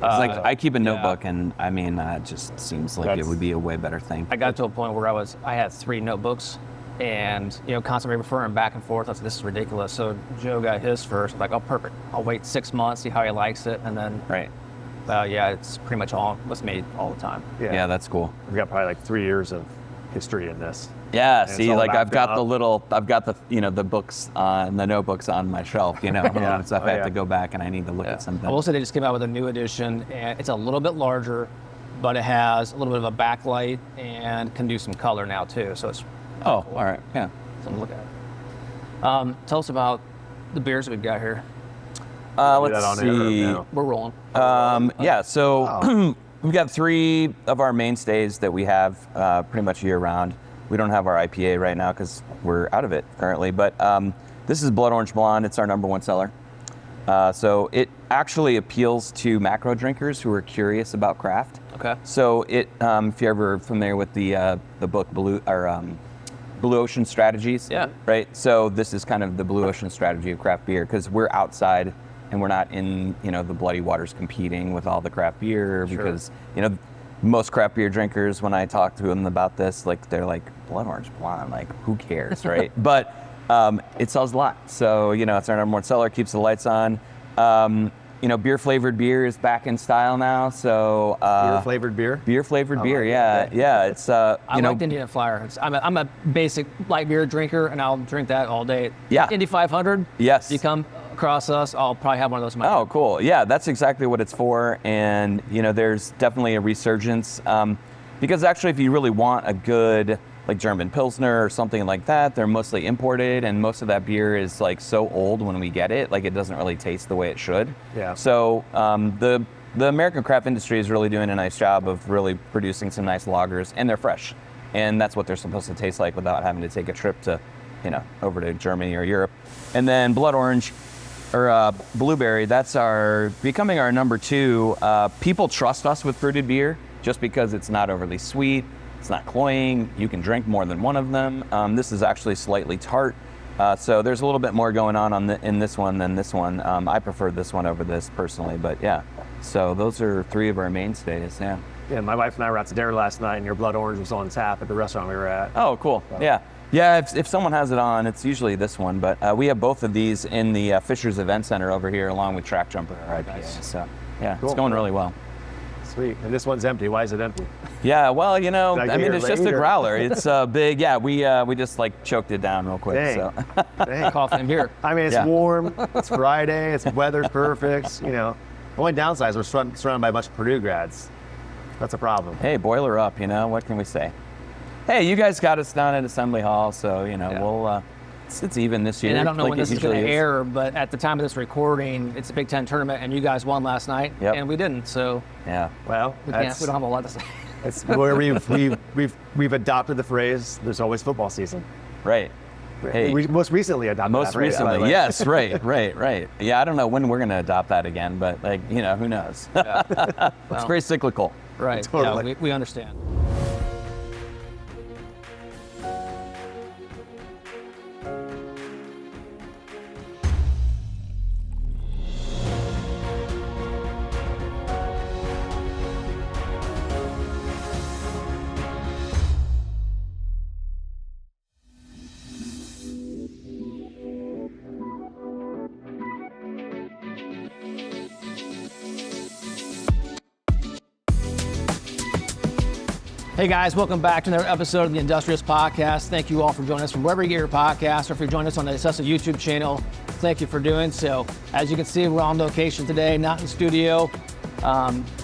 It's like I keep a notebook, and I mean, it just seems like it would be a way better thing. I got to a point where I had 3 notebooks, and constantly referring back and forth. I said, this is ridiculous. So Joe got his first. Like, oh, perfect. I'll wait 6 months, see how he likes it, and then it's pretty much all what's made all the time. Yeah, that's cool. We've got probably like 3 years of history in this. Yeah, see, like I've got the the books and the notebooks on my shelf, so if I have to go back and I need to look at something. I will say they just came out with a new edition, and it's a little bit larger, but it has a little bit of a backlight and can do some color now too. So it's all right, yeah. Something to look at. Tell us about the beers we've got here. Let's see. We're rolling. So we've got 3 of our mainstays that we have pretty much year round. We don't have our IPA right now because we're out of it currently, but this is Blood Orange Blonde. It's our #1 seller. So it actually appeals to macro drinkers who are curious about craft. Okay. So it, if you're ever familiar with the book Blue Ocean Strategies, right? So this is kind of the Blue Ocean strategy of craft beer because we're outside and we're not in the bloody waters competing with all the craft beer because most craft beer drinkers, when I talk to them about this, like they're like, Blood Orange Blonde, like who cares, right? But it sells a lot. So, it's our #1 seller, keeps the lights on. Beer flavored beer is back in style now. So beer flavored beer? Beer flavored beer, yeah. It's I like the Indian Flyer. I'm a basic light beer drinker, and I'll drink that all day. Yeah. Indy 500. Yes. You come across us, I'll probably have one of those in my Oh, cool. Yeah, that's exactly what it's for. And, there's definitely a resurgence. Because actually, if you really want a good, like German Pilsner or something like that, they're mostly imported. And most of that beer is like so old when we get it, like it doesn't really taste the way it should. Yeah. So the American craft industry is really doing a nice job of really producing some nice lagers, and they're fresh. And that's what they're supposed to taste like without having to take a trip to, over to Germany or Europe. And then Blood Orange, or Blueberry, that's becoming our #2. People trust us with fruited beer just because it's not overly sweet, it's not cloying, you can drink more than one of them. This is actually slightly tart, so there's a little bit more going on in this one than this one. I prefer this one over this personally, but yeah. So those are 3 of our mainstays, yeah. Yeah, my wife and I were out to dinner last night, and your Blood Orange was on tap at the restaurant we were at. Oh, cool, yeah. Yeah, if someone has it on, it's usually this one, but we have both of these in the Fisher's Event Center over here, along with Track Jumper, our IPA. Nice. So, yeah, cool. It's going really well. Sweet. And this one's empty. Why is it empty? Yeah, well, it's just a growler. It's big. Yeah, we just like choked it down real quick. Dang. So. Dang. Coffee in here. I mean, it's warm. It's Friday. It's weather's perfect. The only downside is we're surrounded by a bunch of Purdue grads. That's a problem. Hey, boiler up. What can we say? Hey, you guys got us down at Assembly Hall, so we'll. It's even this year. And I don't know when this is going to air, but at the time of this recording, it's a Big Ten tournament, and you guys won last night, and we didn't. So well, we don't have a lot to say. It's where we've adopted the phrase. There's always football season. Right. Hey, we most recently adopted that phrase. Yes, right. Yeah, I don't know when we're going to adopt that again, but who knows? It's very cyclical. Right. Totally. Yeah, we understand. Hey guys, welcome back to another episode of the Industrious Podcast. Thank you all for joining us from wherever you get your podcast, or if you're joining us on the Assessa YouTube channel, thank you for doing so. As you can see, we're on location today, not in studio,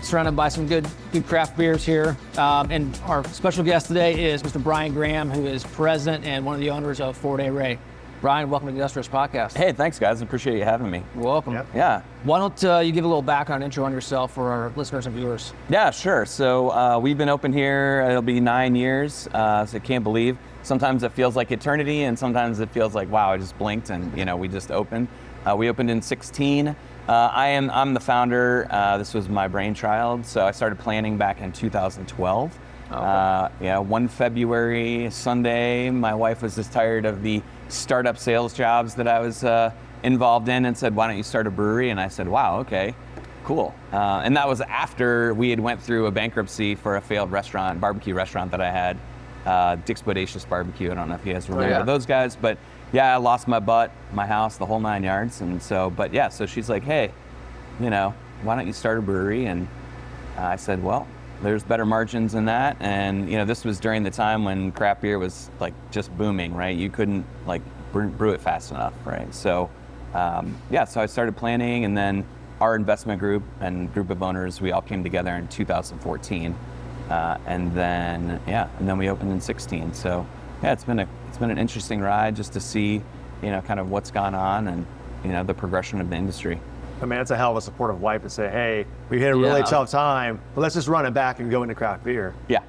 surrounded by some good craft beers here. And our special guest today is Mr. Brian Graham, who is president and one of the owners of 4-Day Ray. Brian, welcome to the Industrious Podcast. Hey, thanks guys. I appreciate you having me. You're welcome. Yep. Yeah. Why don't you give a little background intro on yourself for our listeners and viewers? Yeah, sure. So we've been open here, it'll be 9 years, so I can't believe. Sometimes it feels like eternity, and sometimes it feels like, wow, I just blinked and we just opened. We opened in 2016. I'm the founder. This was my brainchild, so I started planning back in 2012. Okay. One February Sunday, my wife was just tired of the startup sales jobs that I was involved in and said, why don't you start a brewery? And I said, wow, okay, cool. And that was after we had went through a bankruptcy for a failed barbecue restaurant that I had, Dick's Bodacious Barbecue. I don't know if you guys remember those guys, but yeah, I lost my butt, my house, the whole 9 yards. And so, but yeah, so she's like, hey, you know, why don't you start a brewery? And I said, well, there's better margins than that. And, you know, this was during the time when craft beer was like just booming, right? You couldn't like brew it fast enough, right? So, yeah, so I started planning, and then our investment group and group of owners, we all came together in 2014. And then we opened in 16. So yeah, it's been an interesting ride just to see, you know, kind of what's gone on and, you know, the progression of the industry. I mean, it's a hell of a supportive wife to say, hey, we hit a really tough time, but let's just run it back and go into craft beer. Yeah.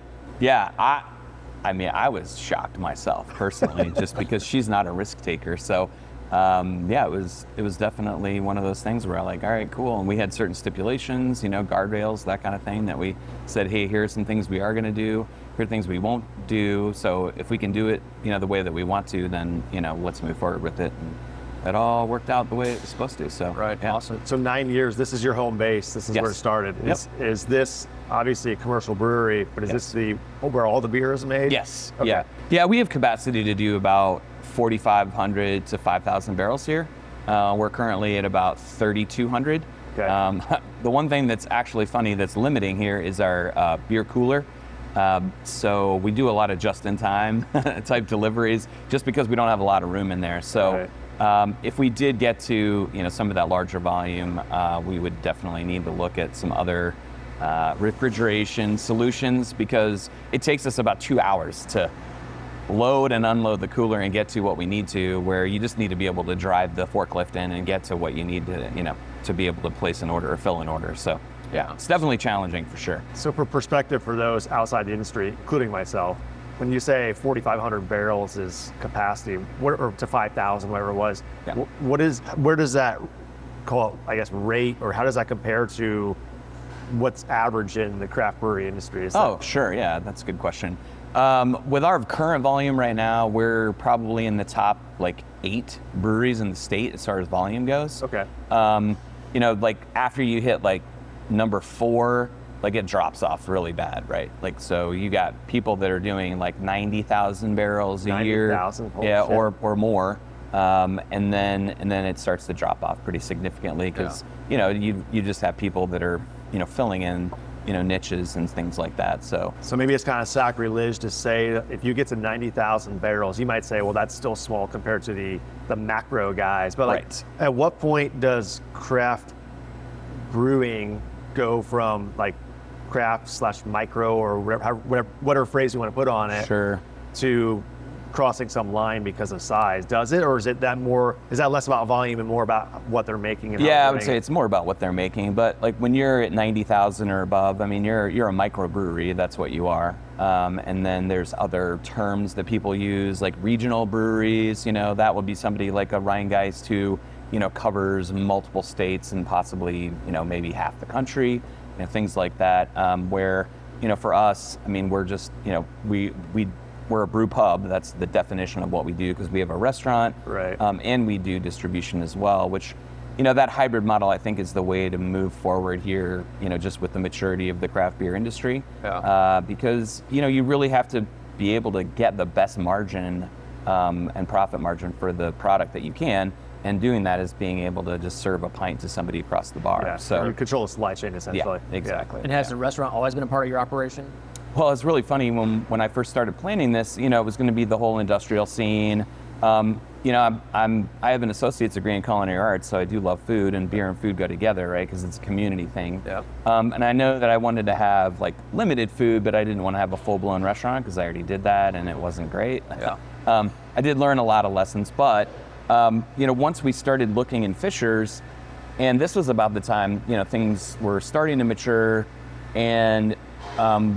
I mean, I was shocked myself personally, just because she's not a risk taker. So, yeah, it was definitely one of those things where I'm like, all right, cool. And we had certain stipulations, you know, guardrails, that kind of thing, that we said, hey, here are some things we are going to do. Here are things we won't do. So if we can do it, you know, the way that we want to, then, you know, let's move forward with it. And it all worked out the way it was supposed to. So yeah. Awesome. So 9 years, this is your home base. This is where it started. Is this obviously a commercial brewery, but is this where all the beer is made? Yes. Okay. Yeah, we have capacity to do about 4,500 to 5,000 barrels here. We're currently at about 3,200. Okay. The one thing that's actually funny that's limiting here is our beer cooler. So we do a lot of just-in-time type deliveries just because we don't have a lot of room in there. So if we did get to, you know, some of that larger volume, we would definitely need to look at some other refrigeration solutions, because it takes us about 2 hours to load and unload the cooler and get to what we need to, where you just need to be able to drive the forklift in and get to what you need to, you know, to be able to place an order or fill an order. So yeah, it's definitely challenging for sure. So for perspective for those outside the industry, including myself, when you say 4,500 barrels is capacity, or to 5,000, whatever it was, where does that rate, or how does that compare to what's average in the craft brewery industry? Sure, yeah, that's a good question. With our current volume right now, we're probably in the top like 8 breweries in the state as far as volume goes. Okay. You know, like after you hit like number 4, like it drops off really bad, right? Like, so you got people that are doing like 90,000 barrels a year. 90,000? Yeah, or more. And then it starts to drop off pretty significantly, because, you know, you just have people that are, you know, filling in, you know, niches and things like that. So maybe it's kind of sacrilege to say that if you get to 90,000 barrels, you might say, well, that's still small compared to the macro guys. But like, at what point does craft brewing go from like craft/micro, or whatever phrase you want to put on it, to crossing some line because of size? Does it, or is that less about volume and more about what they're making? And I would say it's more about what they're making. But like when you're at 90,000 or above, I mean, you're a microbrewery. That's what you are. And then there's other terms that people use, like regional breweries. You know, that would be somebody like a Rheingeist who, you know, covers multiple states and possibly, you know, maybe half the country, you know, things like that. Where, you know, for us, I mean, we're just, you know, we're a brew pub. That's the definition of what we do, because we have a restaurant, and we do distribution as well, which, you know, that hybrid model I think is the way to move forward here, you know, just with the maturity of the craft beer industry. Because, you know, you really have to be able to get the best margin and profit margin for the product that you can. And doing that is being able to just serve a pint to somebody across the bar. So you control the supply chain essentially. Yeah, exactly. And has the restaurant always been a part of your operation? Well, it's really funny when I first started planning this. You know, it was going to be the whole industrial scene. You know, I have an associate's degree in culinary arts, so I do love food, and beer and food go together, right? Because it's a community thing. And I know that I wanted to have like limited food, but I didn't want to have a full-blown restaurant because I already did that, and it wasn't great. I did learn a lot of lessons, but you know, once we started looking in Fishers, and this was about the time, you know, things were starting to mature, and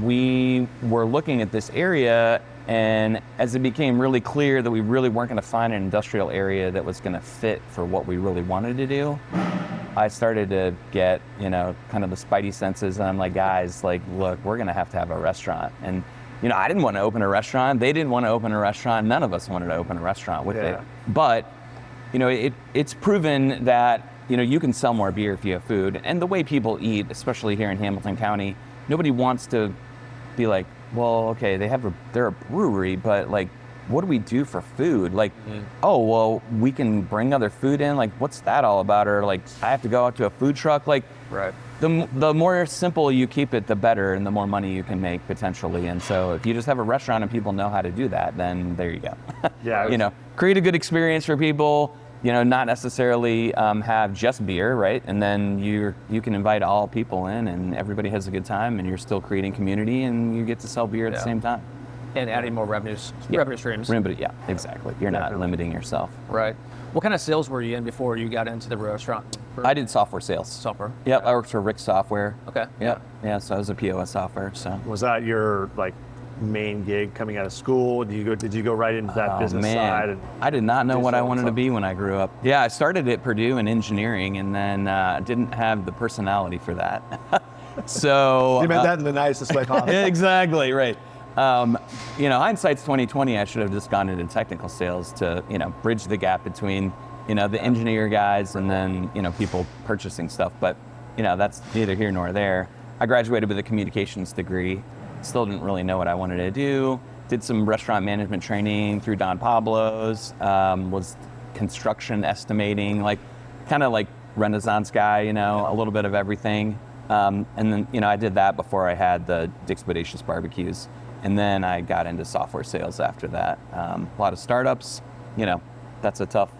we were looking at this area, and as it became really clear that we really weren't going to find an industrial area that was going to fit for what we really wanted to do, I started to get, you know, kind of the spidey senses, and I'm like, guys, like, look, we're going to have a restaurant. And, you know, I didn't want to open a restaurant. They didn't want to open a restaurant. None of us wanted to open a restaurant with it. But, you know, it's proven that, you can sell more beer if you have food. And the way people eat, especially here in Hamilton County, nobody wants to be like, well, okay, they're a brewery, but like, what do we do for food? Like, oh, well, we can bring other food in. Like, what's that all about? Or like, I have to go out to a food truck. Like, Right. The more simple you keep it, the better, and the more money you can make potentially. And so if you just have a restaurant and people know how to do that, then there you go. Yeah. Create a good experience for people, not necessarily have just beer, right? And then you can invite all people in and everybody has a good time and you're still creating community and you get to sell beer at the same time. And adding more revenue streams. Yeah, exactly. You're not limiting yourself. Right. What kind of sales were you in before you got into the restaurant? I did software sales. Software? Yep, I worked for Rick Software. Okay. Yep. Yeah, so I was a POS software, so. Was that your like main gig coming out of school? Did you go right into that business side? And I did not know what I wanted to be when I grew up. Yeah, I started at Purdue in engineering and then didn't have the personality for that. So. You meant that in the nicest way possible. Exactly, right. Hindsight's 2020. I should have just gone into technical sales to, bridge the gap between, the engineer guys and then, people purchasing stuff. But, that's neither here nor there. I graduated with a communications degree. Still didn't really know what I wanted to do. Did some restaurant management training through Don Pablo's. Was construction estimating, kind of like Renaissance guy, a little bit of everything. And then, I did that before I had the Dick's Bodacious barbecues. And then I got into software sales after that. A lot of startups, that's a tough,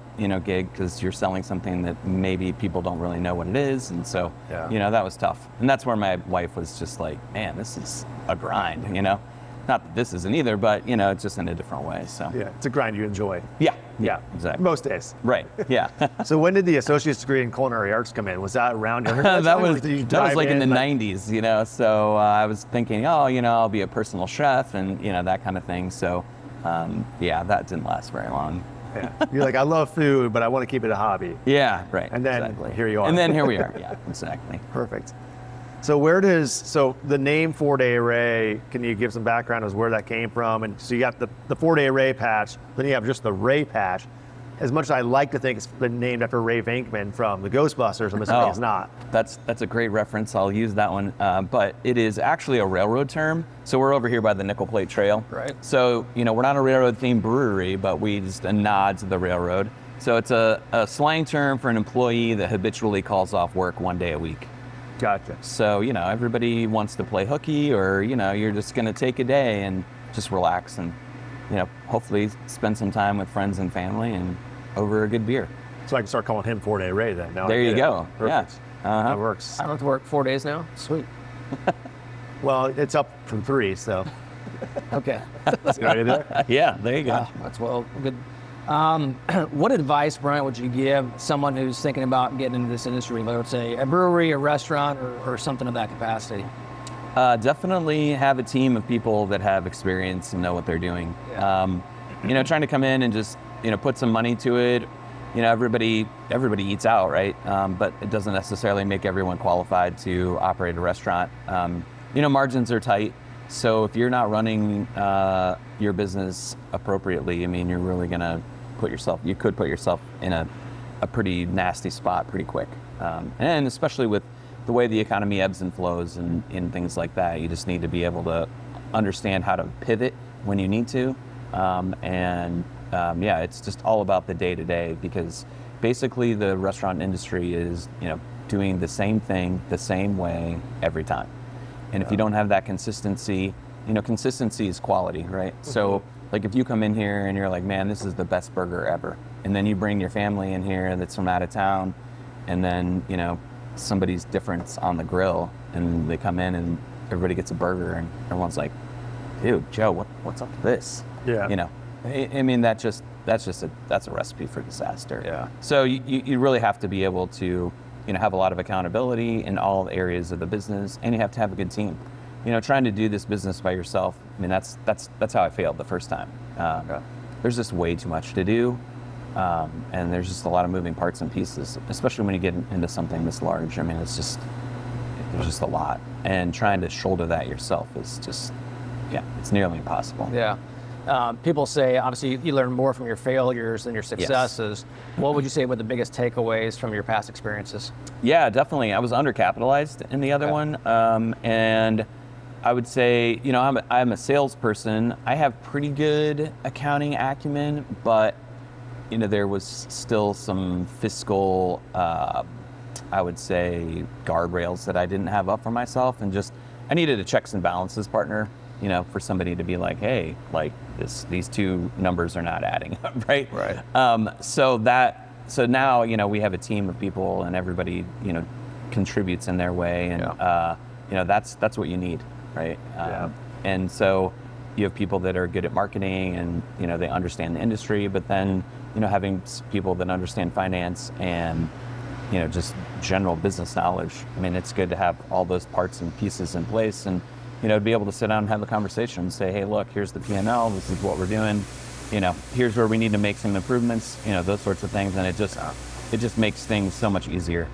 gig because you're selling something that maybe people don't really know what it is. And so, that was tough. And that's where my wife was just like, man, this is a grind, Not that this isn't either, but, it's just in a different way, so. Yeah, it's a grind you enjoy. Yeah, exactly. Most days. Right, yeah. So when did the associate's degree in culinary arts come in? Was that around your that was like in the 90s, so I was thinking, I'll be a personal chef and, that kind of thing. So, that didn't last very long. Yeah. You're like, I love food, but I want to keep it a hobby. Yeah, right. And then exactly. Here you are. And then here we are, yeah, exactly. Perfect. So so the name 4-Day Array, can you give some background as where that came from? And so you got the 4-Day Array patch, then you have just the Ray patch. As much as I like to think it's been named after Ray Venkman from the Ghostbusters, I'm assuming it's not. That's a great reference. I'll use that one. But it is actually a railroad term. So we're over here by the Nickel Plate Trail. Right. So, we're not a railroad-themed brewery, but we just a nod to the railroad. So it's a slang term for an employee that habitually calls off work one day a week. Gotcha. So, everybody wants to play hooky or, you're just going to take a day and just relax and, hopefully spend some time with friends and family and over a good beer. So I can start calling him 4-Day Ray then. Now there you go. Perfect. Yeah. That works. I don't have to work 4 days now. Sweet. Well, it's up from 3, so. Okay. That's good idea there. Yeah, there you go. That's good. What advice, Brian, would you give someone who's thinking about getting into this industry, whether it's a brewery, a restaurant, or something of that capacity? Definitely have a team of people that have experience and know what they're doing. Yeah. Trying to come in and just, put some money to it. Everybody eats out, right? But it doesn't necessarily make everyone qualified to operate a restaurant. Margins are tight. So if you're not running your business appropriately, you're really gonna you could put yourself in a pretty nasty spot pretty quick. And especially with the way the economy ebbs and flows and things like that, you just need to be able to understand how to pivot when you need to. It's just all about the day to day because basically the restaurant industry is, doing the same thing the same way every time. And if you don't have that consistency, consistency is quality, right? Mm-hmm. So like if you come in here and you're like, man, this is the best burger ever. And then you bring your family in here that's from out of town and then, somebody's different on the grill and they come in and everybody gets a burger and everyone's like, dude, Joe, what's up with this? Yeah. That's a recipe for disaster. Yeah. So you really have to be able to, have a lot of accountability in all areas of the business, and you have to have a good team. Trying to do this business by yourself, that's how I failed the first time. There's just way too much to do, and there's just a lot of moving parts and pieces, especially when you get into something this large. There's just a lot, and trying to shoulder that yourself is just, it's nearly impossible. Yeah. People say, obviously, you learn more from your failures than your successes. What would you say were the biggest takeaways from your past experiences? Yeah, definitely. I was undercapitalized in the other one. And I would say, I'm a salesperson. I have pretty good accounting acumen, but, there was still some fiscal, I would say, guardrails that I didn't have up for myself. And just, I needed a checks and balances partner, for somebody to be like, hey, like these two numbers are not adding up, right? Right. So now, we have a team of people and everybody, contributes in their way. And, that's what you need, right? And so you have people that are good at marketing and, they understand the industry, but then, having people that understand finance and, just general business knowledge. I mean, it's good to have all those parts and pieces in place and, to be able to sit down and have a conversation and say, hey, look, here's the P&L, this is what we're doing, here's where we need to make some improvements, those sorts of things. And it just makes things so much easier.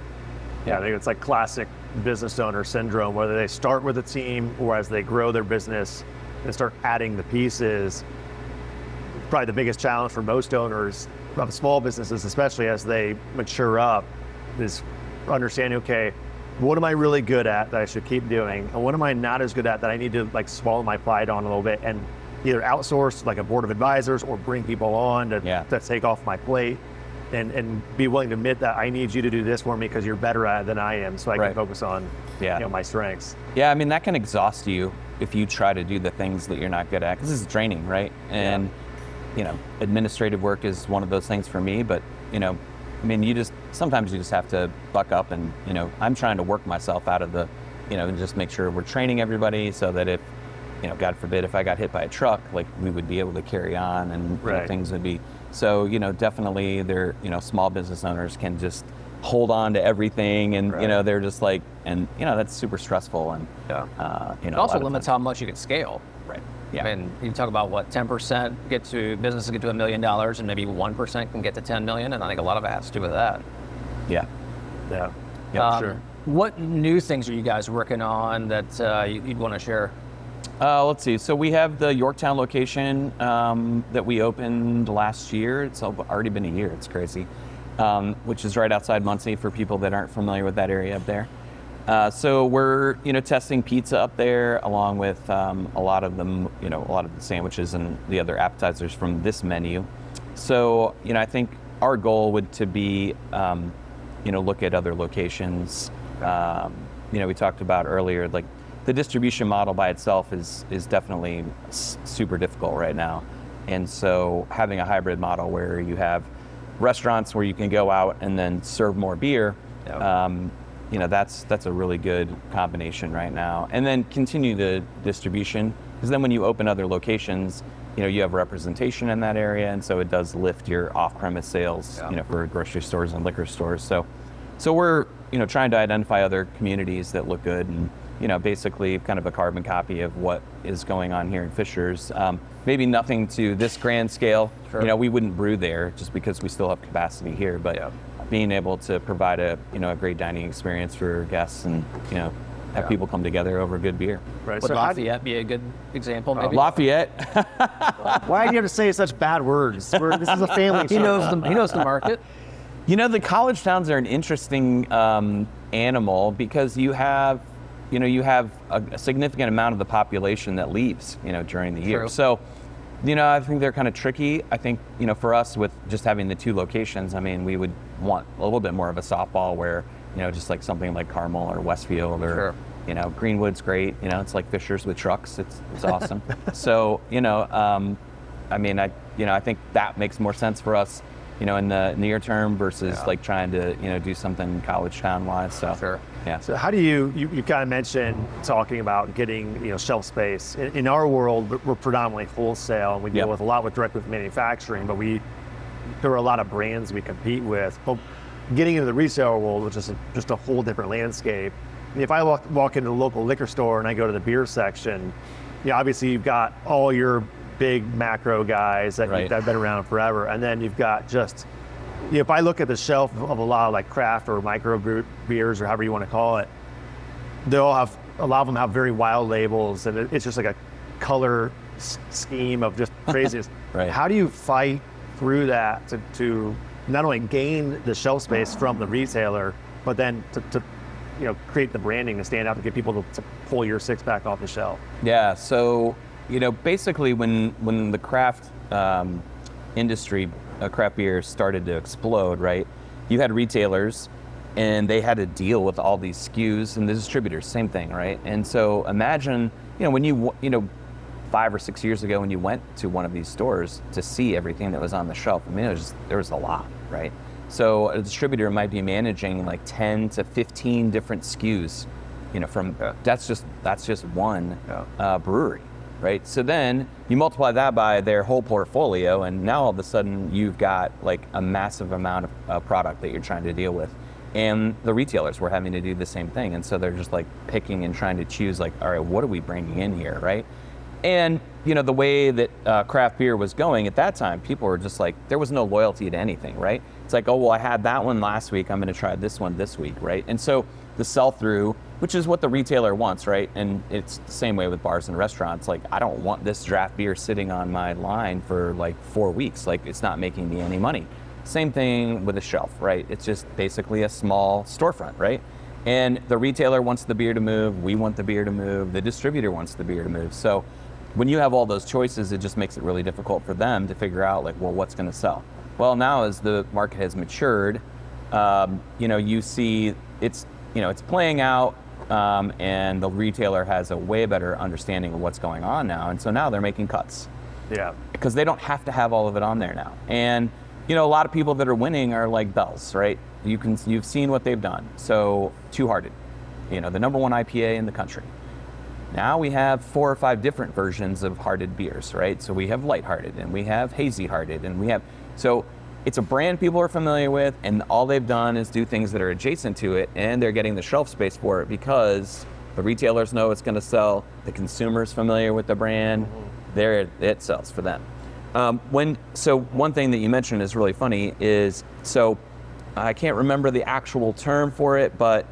Yeah, I think it's like classic business owner syndrome, whether they start with a team or as they grow their business and start adding the pieces. Probably the biggest challenge for most owners of small businesses, especially as they mature up, is understanding, okay, what am I really good at that I should keep doing? And what am I not as good at that I need to like swallow my pride on a little bit and either outsource like a board of advisors or bring people on to take off my plate and be willing to admit that I need you to do this for me because you're better at it than I am so I can focus on my strengths. Yeah, I mean, that can exhaust you if you try to do the things that you're not good at because this is training, right? And, administrative work is one of those things for me, but, I mean, sometimes you just have to buck up and, I'm trying to work myself out of the, and just make sure we're training everybody so that if, God forbid, if I got hit by a truck, like we would be able to carry on and things would be, so, definitely they're, small business owners can just hold on to everything and, they're just like, and, that's super stressful and, it also limits how much you can scale. Right. Yeah. I mean, you talk about 10% businesses get to $1 million and maybe 1% can get to 10 million. And I think a lot of it has to do with that. Yeah. Sure. What new things are you guys working on that you'd want to share? Let's see. So we have the Yorktown location that we opened last year. It's already been a year. It's crazy. Which is right outside Muncie for people that aren't familiar with that area up there. So we're, testing pizza up there along with a lot of the sandwiches and the other appetizers from this menu. So, I think our goal would to be, look at other locations. We talked about earlier, like the distribution model by itself is definitely super difficult right now. And so having a hybrid model where you have restaurants where you can go out and then serve more beer, that's a really good combination right now. And then continue the distribution, because then when you open other locations, you have representation in that area, and so it does lift your off-premise sales, for grocery stores and liquor stores. So we're, trying to identify other communities that look good and, basically kind of a carbon copy of what is going on here in Fishers. Maybe nothing to this grand scale. Sure. We wouldn't brew there just because we still have capacity here, but being able to provide a great dining experience for guests and, have people come together over good beer. Right. Would Lafayette be a good example, maybe? Lafayette. Why do you have to say such bad words? This is a family show. He knows the market. The college towns are an interesting animal because you have a significant amount of the population that leaves, during the year. True. So, I think they're kind of tricky. I think, for us with just having the two locations, I mean, we would want a little bit more of a softball where, just like something like Carmel or Westfield or, Greenwood's great. It's like Fishers with trucks. It's awesome. So, I think that makes more sense for us, in the near term versus like trying to, do something college town wise. So, Sure. Yeah. So how do you kind of mentioned talking about getting, shelf space. In our world, we're predominantly wholesale and we deal with a lot with direct with manufacturing, but there are a lot of brands we compete with. But getting into the resale world, which is just a whole different landscape. If I walk into the local liquor store and I go to the beer section, obviously you've got all your big macro guys that have been around forever. And then you've got just, if I look at the shelf of a lot of like craft or micro beers or however you want to call it, a lot of them have very wild labels and it's just like a color scheme of just craziness. Right. How do you fight through that to not only gain the shelf space from the retailer, but then to create the branding to stand out to get people to pull your six pack off the shelf? Yeah. So, basically when the craft industry, craft beer started to explode, right? You had retailers and they had to deal with all these SKUs, and the distributors, same thing, right? And so imagine, when you 5 or 6 years ago when you went to one of these stores to see everything that was on the shelf, I mean, there was a lot, right? So a distributor might be managing like 10 to 15 different SKUs, that's just one brewery, right? So then you multiply that by their whole portfolio, and now all of a sudden you've got like a massive amount of product that you're trying to deal with. And the retailers were having to do the same thing. And so they're just like picking and trying to choose like, all right, what are we bringing in here, right? And, the way that craft beer was going at that time, people were just like, there was no loyalty to anything, right? It's like, oh, well, I had that one last week, I'm gonna try this one this week, right? And so the sell-through, which is what the retailer wants, right? And it's the same way with bars and restaurants. Like, I don't want this draft beer sitting on my line for like 4 weeks. Like, it's not making me any money. Same thing with a shelf, right? It's just basically a small storefront, right? And the retailer wants the beer to move, we want the beer to move, the distributor wants the beer to move. So when you have all those choices, it just makes it really difficult for them to figure out like, well, what's gonna sell? Well, now as the market has matured, you see it's playing out, and the retailer has a way better understanding of what's going on now. And so now they're making cuts. Yeah. Because they don't have to have all of it on there now. And a lot of people that are winning are like Bell's, right? You've seen what they've done. So Two Hearted, the #1 IPA in the country. Now we have 4 or 5 different versions of hearted beers, right? So we have light-hearted and we have hazy-hearted and so it's a brand people are familiar with, and all they've done is do things that are adjacent to it, and they're getting the shelf space for it because the retailers know it's gonna sell, the consumer's familiar with the brand, it sells for them. One thing that you mentioned is really funny is, so I can't remember the actual term for it, but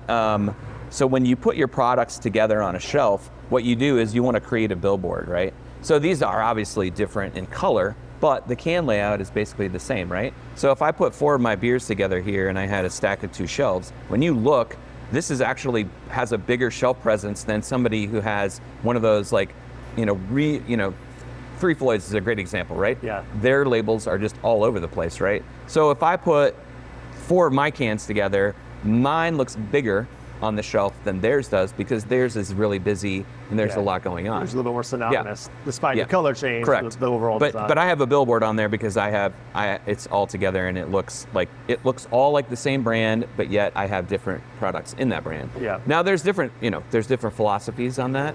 so when you put your products together on a shelf, what you do is you want to create a billboard, right? So these are obviously different in color, but the can layout is basically the same, right? So if I put 4 of my beers together here and I had a stack of 2 shelves, when you look, this is actually has a bigger shelf presence than somebody who has one of those like, Three Floyds is a great example, right? Yeah. Their labels are just all over the place, right? So if I put 4 of my cans together, mine looks bigger on the shelf than theirs does because theirs is really busy and there's a lot going on. There's a little bit more synonymous, despite the color change. Correct. The overall design. But I have a billboard on there because it's all together and it looks all like the same brand, but yet I have different products in that brand. Yeah. Now there's different philosophies on that.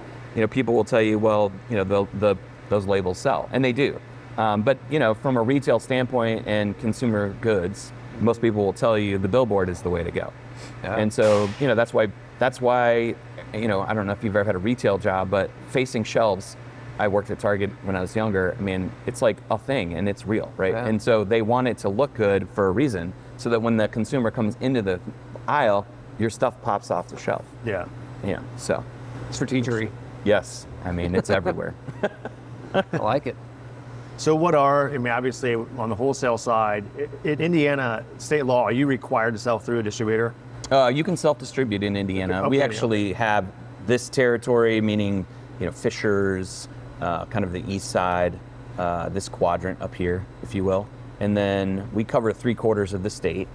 People will tell you, well, those labels sell, and they do. But from a retail standpoint and consumer goods, most people will tell you the billboard is the way to go. Yeah. And so, that's why, I don't know if you've ever had a retail job, but facing shelves, I worked at Target when I was younger. I mean, it's like a thing and it's real, right? Yeah. And so they want it to look good for a reason so that when the consumer comes into the aisle, your stuff pops off the shelf. Yeah. Yeah, so. Strategery. Yes, I mean, it's everywhere. I like it. So obviously on the wholesale side, in Indiana state law, are you required to sell through a distributor? You can self-distribute in Indiana. Okay, we actually have this territory, meaning, Fishers, kind of the east side, this quadrant up here, if you will. And then we cover 3/4 of the state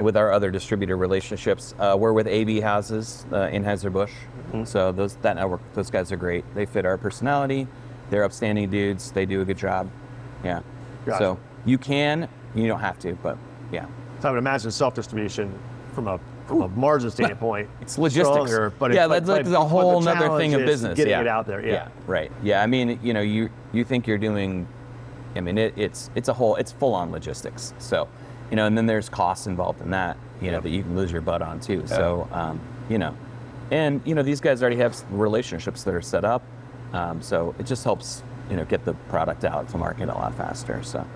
with our other distributor relationships. We're with AB Houses in Anheuser-Busch. Mm-hmm. So that network, those guys are great. They fit our personality. They're upstanding dudes. They do a good job. Yeah. Gotcha. So you don't have to, but yeah. So I would imagine self-distribution from a margin standpoint, it's logistics. Stronger, but that's like a whole nother thing of business. Getting it out there. Yeah. Right. Yeah. I mean, you think you're doing. I mean, it's full on logistics. So, and then there's costs involved in that. That you can lose your butt on too. Yeah. So, and these guys already have relationships that are set up. So it just helps, get the product out to market a lot faster. So,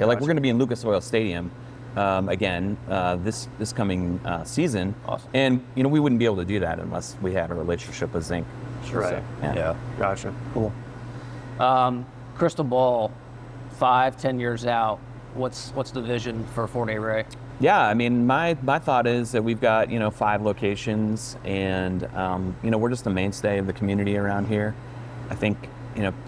we're going to be in Lucas Oil Stadium again this coming season. Awesome. And we wouldn't be able to do that unless we had a relationship with Zinc. Sure. So, yeah. Gotcha. Cool. crystal ball, 5-10 years out, what's the vision for Fort A. Ray? Yeah, I mean, my thought is that we've got, 5 locations, and, we're just the mainstay of the community around here. I think,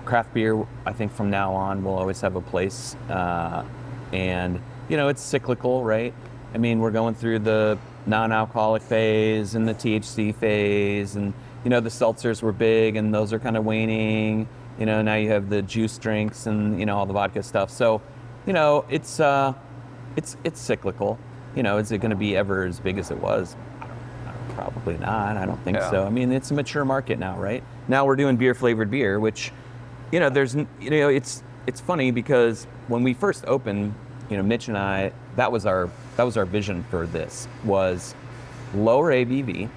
craft beer, I think from now on will always have a place, and, it's cyclical, right? I mean, we're going through the non-alcoholic phase and the THC phase, and, the seltzers were big, and those are kind of waning. Now you have the juice drinks and, all the vodka stuff. So, it's cyclical. Is it going to be ever as big as it was? Probably not. I don't think so. I mean, it's a mature market now, right? Now we're doing beer flavored beer, which, it's funny because when we first opened, Mitch and I, that was our vision for this, was lower ABV,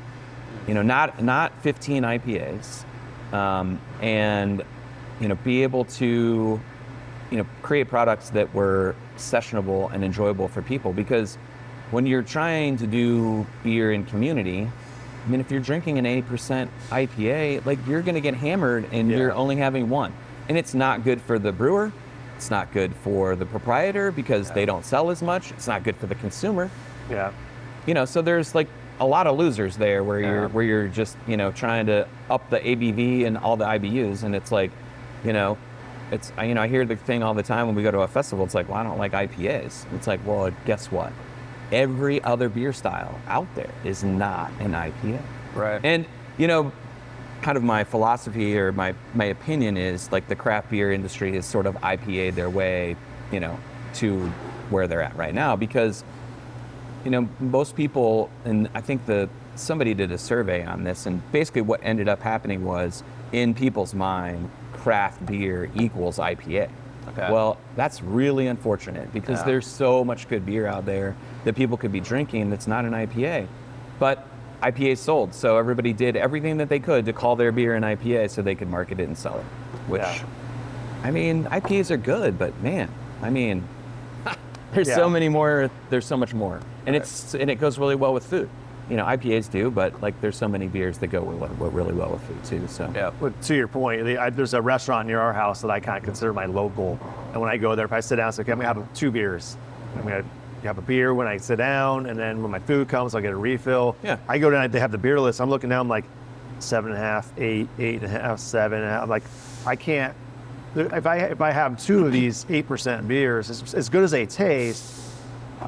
not 15 IPAs, and be able to create products that were sessionable and enjoyable for people. Because when you're trying to do beer in community, I mean, if you're drinking an 8% IPA, like, you're going to get hammered and you're only having one. And it's not good for the brewer. It's not good for the proprietor because they don't sell as much. It's not good for the consumer. Yeah. So there's like a lot of losers there where you're just, trying to up the ABV and all the IBUs. And it's like, it's, I hear the thing all the time when we go to a festival. It's like, well, I don't like IPAs. It's like, well, guess what? Every other beer style out there is not an IPA. Right. And, kind of my philosophy or my opinion is, like, the craft beer industry has sort of IPA'd their way, to where they're at right now. Because, most people, and I think somebody did a survey on this, and basically what ended up happening was, in people's mind, craft beer equals IPA. Okay. Well, that's really unfortunate because there's so much good beer out there that people could be drinking that's not an IPA. But IPA sold, so everybody did everything that they could to call their beer an IPA so they could market it and sell it. Which, I mean, IPAs are good, but man, I mean, there's so many more. There's so much more, and it goes really well with food. IPAs do, but like, there's so many beers that go really well with food too. So But to your point, there's a restaurant near our house that I kind of consider my local, and when I go there, if I sit down, it's like, I'm gonna have 2 beers. I'm gonna have a beer when I sit down, and then when my food comes, I'll get a refill. Yeah. I go down, they have the beer list. I'm looking down, I'm like 7.5, 8, 8.5, 7. I'm like, I can't. If I have 2 of these 8% beers, as good as they taste,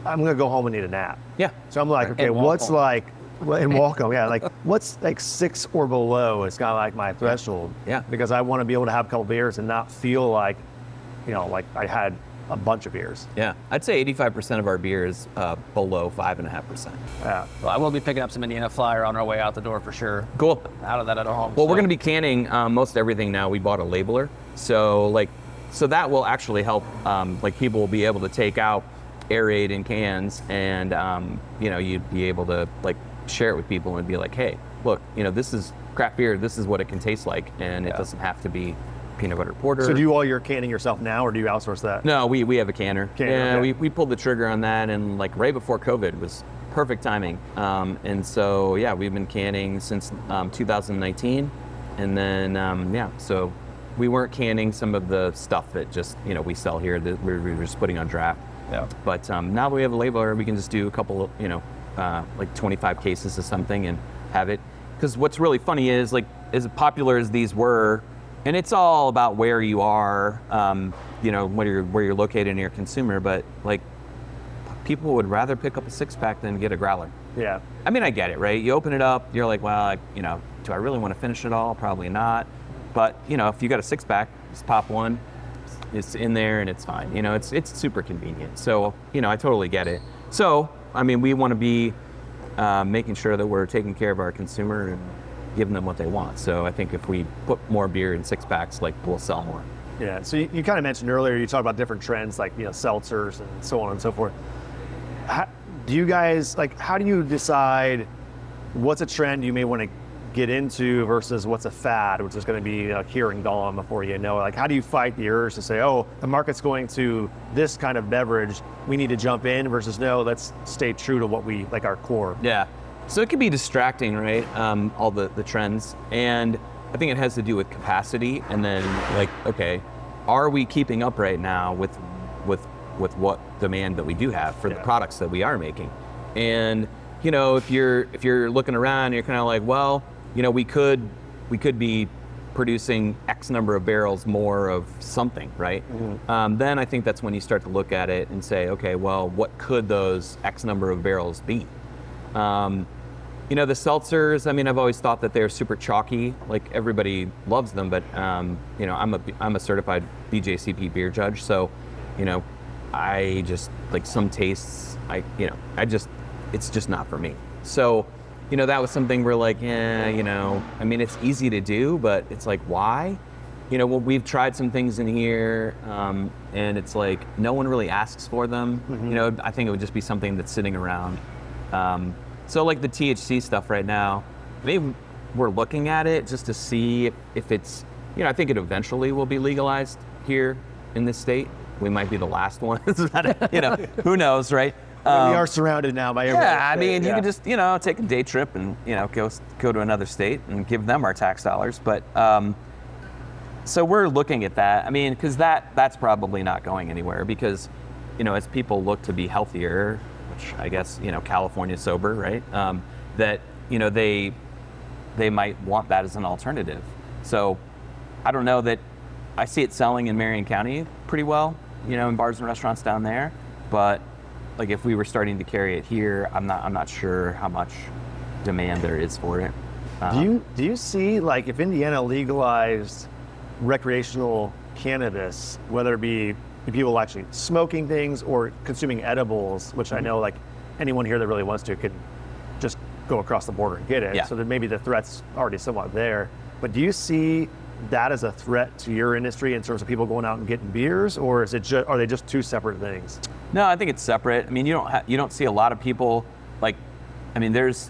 I'm gonna go home and need a nap. Yeah. So I'm like, okay, what's like, and walk home, like, what's like 6 or below is kind of like my threshold. Yeah. Because I want to be able to have a couple beers and not feel like, like I had a bunch of beers. Yeah, I'd say 85% of our beer is below 5.5%. Yeah. Well, I will be picking up some Indiana Flyer on our way out the door for sure. Cool. Out of that at home. Well, we're going to be canning most everything now. We bought a labeler, so that will actually help. People will be able to take out, aerate in cans, and you'd be able to share it with people and be like, hey, look, this is craft beer. This is what it can taste like, and it doesn't have to be peanut butter porter. So do you all your canning yourself now, or do you outsource that? No, we have a canner. Okay. we pulled the trigger on that, and right before COVID was perfect timing. And so we've been canning since 2019, and then so we weren't canning some of the stuff that just we sell here that we were just putting on draft. Yeah. But now that we have a labeler, we can just do a couple of 25 cases of something and have it. Because what's really funny is, as popular as these were, and it's all about where you are, where you're located in your consumer, but people would rather pick up a 6-pack than get a growler. Yeah. I mean, I get it, right? You open it up, you're like, well, do I really want to finish it all? Probably not. But, if you got a 6-pack, just pop one, it's in there and it's fine. It's super convenient. So, I totally get it. So, I mean, we want to be making sure that we're taking care of our consumer and giving them what they want. So I think if we put more beer in 6-packs, we'll sell more. Yeah. So you kind of mentioned earlier, you talked about different trends like seltzers and so on and so forth. Do you guys how do you decide what's a trend you may want to get into versus what's a fad, which is going to be here and gone before you know it? How do you fight the urge to say, oh, the market's going to this kind of beverage, we need to jump in, versus no, let's stay true to what we our core? Yeah. So it can be distracting, right? All the trends. And I think it has to do with capacity. And then okay, are we keeping up right now with what demand that we do have for the products that we are making? And if you're looking around, you're kind of like, well, we could be producing X number of barrels more of something, right? Mm-hmm. Then I think that's when you start to look at it and say, okay, well, what could those X number of barrels be? The seltzers, I've always thought that they're super chalky. Like, everybody loves them, but I'm a certified BJCP beer judge, so I just, like, some tastes, it's just not for me. So, that was something we're like, it's easy to do, but it's like, why? We've tried some things in here, and it's like, no one really asks for them. Mm-hmm. I think it would just be something that's sitting around. So, like, the THC stuff right now, maybe we're looking at it just to see if it's, I think it eventually will be legalized here in this state. We might be the last one. Who knows, right? We are surrounded now by everybody. You can just, take a day trip and, go to another state and give them our tax dollars. But, so we're looking at that. Because that's probably not going anywhere, because, as people look to be healthier, which I guess, California sober, right? That, they might want that as an alternative. So I don't know that I see it selling in Marion County pretty well, in bars and restaurants down there. But, like, if we were starting to carry it here, I'm not sure how much demand there is for it. Do you see, like, if Indiana legalized recreational cannabis, whether it be people actually smoking things or consuming edibles, which I know, like, anyone here that really wants to could just go across the border and get it. Yeah. So then maybe the threat's already somewhat there. But do you see that as a threat to your industry in terms of people going out and getting beers, or is it are they just two separate things? No, I think it's separate. You don't see a lot of people, like, let's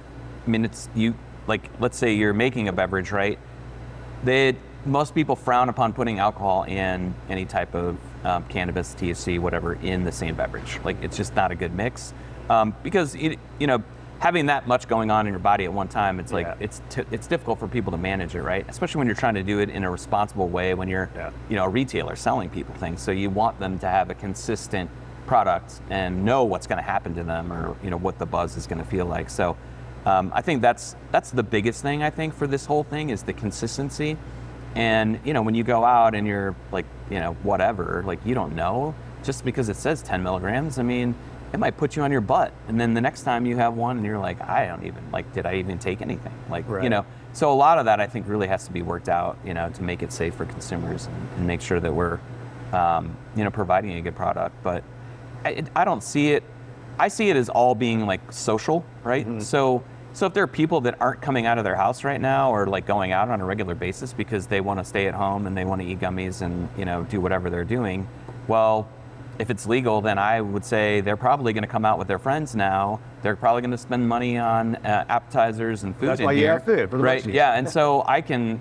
say you're making a beverage, right? Most people frown upon putting alcohol in any type of cannabis, THC, whatever, in the same beverage. Like, it's just not a good mix, because having that much going on in your body at one time, it's like, it's difficult for people to manage it, right? Especially when you're trying to do it in a responsible way, when you're a retailer selling people things. So you want them to have a consistent product and know what's going to happen to them, or what the buzz is going to feel like. So I think that's the biggest thing, I think, for this whole thing, is the consistency. And when you go out and you're like, whatever, like, you don't know, just because it says 10 milligrams, it might put you on your butt, and then the next time you have one and you're like, I don't even, like, did I even take anything? Like, right. So a lot of that, I think, really has to be worked out, to make it safe for consumers and make sure that we're providing a good product. But I don't see it. I see it as all being, like, social, right? Mm-hmm. So if there are people that aren't coming out of their house right now, or, like, going out on a regular basis because they want to stay at home and they want to eat gummies and do whatever they're doing, well, if it's legal, then I would say they're probably going to come out with their friends now. They're probably going to spend money on appetizers and food. That's why you have food, for the right? Yeah, and so I can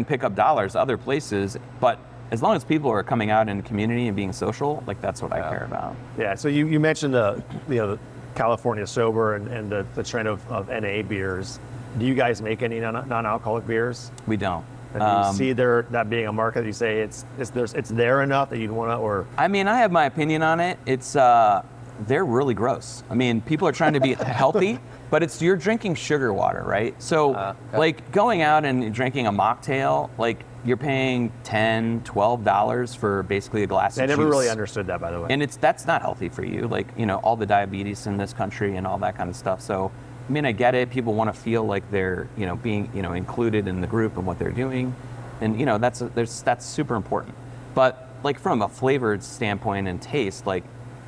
pick up dollars other places, but as long as people are coming out in the community and being social, like, that's what I care about. Yeah. So you mentioned the California sober and the trend of NA beers. Do you guys make any non-alcoholic beers? We don't. And you see that being a market, you say it's there enough that you'd want to, or? I have my opinion on it. It's they're really gross. People are trying to be healthy, but you're drinking sugar water, right? So like, going out and drinking a mocktail, like, you're paying $10, $12 for basically a glass of juice. I never really understood that, by the way. And that's not healthy for you. Like, all the diabetes in this country and all that kind of stuff. So, I get it. People want to feel like they're, being, included in the group and what they're doing. And, that's super important. But, like, from a flavored standpoint and taste, like,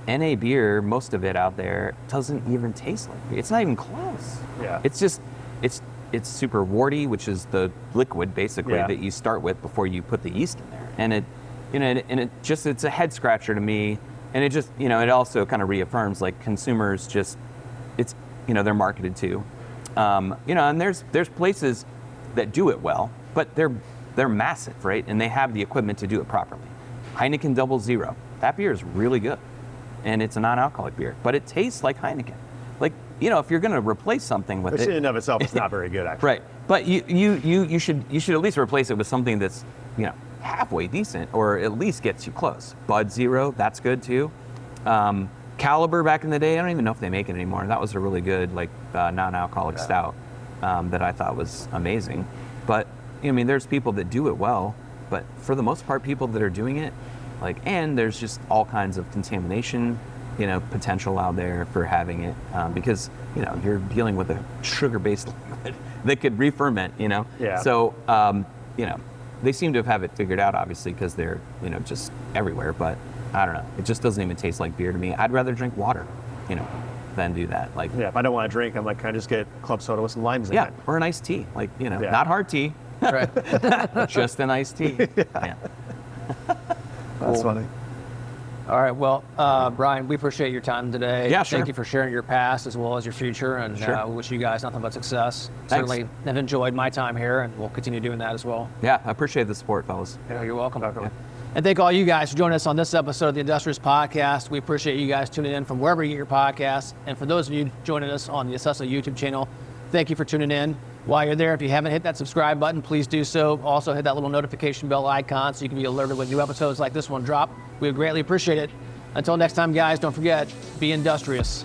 NA beer, most of it out there doesn't even taste like beer. It's not even close. Yeah. It's just, it's super warty, which is the liquid, basically, that you start with before you put the yeast in there. And it's a head scratcher to me. And it just, it also kind of reaffirms, like, consumers just, they're marketed to, and there's places that do it well, but they're massive, right? And they have the equipment to do it properly. Heineken 0.0, that beer is really good, and it's a non-alcoholic beer, but it tastes like Heineken. Like, if you're going to replace something with which it, in and of itself is not very good, actually. Right, but you should at least replace it with something that's halfway decent, or at least gets you close. Bud Zero, that's good too. Caliber back in the day, I don't even know if they make it anymore. That was a really good like non-alcoholic stout that I thought was amazing. But I mean, there's people that do it well, but for the most part, people that are doing it, like, and there's just all kinds of contamination, you know, potential out there for having it because, you know, you're dealing with a sugar-based liquid that could re-ferment, you know? Yeah. So, you know, they seem to have it figured out, obviously, because they're, you know, just everywhere, but I don't know. It just doesn't even taste like beer to me. I'd rather drink water, you know, than do that. Like, Yeah, if I don't want to drink, I'm like, can I just get club soda with some limes in yeah, it? or an iced tea, like, you know, Yeah. not hard tea, Right. just an iced tea. Yeah. That's funny. All right. Well, Brian, we appreciate your time today. Yeah, sure. Thank you for sharing your past as well as your future, and Sure. we wish you guys nothing but success. Thanks. Certainly have enjoyed my time here, and we'll continue doing that as well. Yeah, I appreciate the support, fellas. Yeah, you're welcome. Yeah. And thank all you guys for joining us on this episode of the Industrious Podcast. We appreciate you guys tuning in from wherever you get your podcasts. And for those of you joining us on the Assessa YouTube channel, thank you for tuning in. While you're there, if you haven't hit that subscribe button, please do so. Also hit that little notification bell icon so you can be alerted when new episodes like this one drop. We would greatly appreciate it. Until next time, guys, don't forget, be industrious.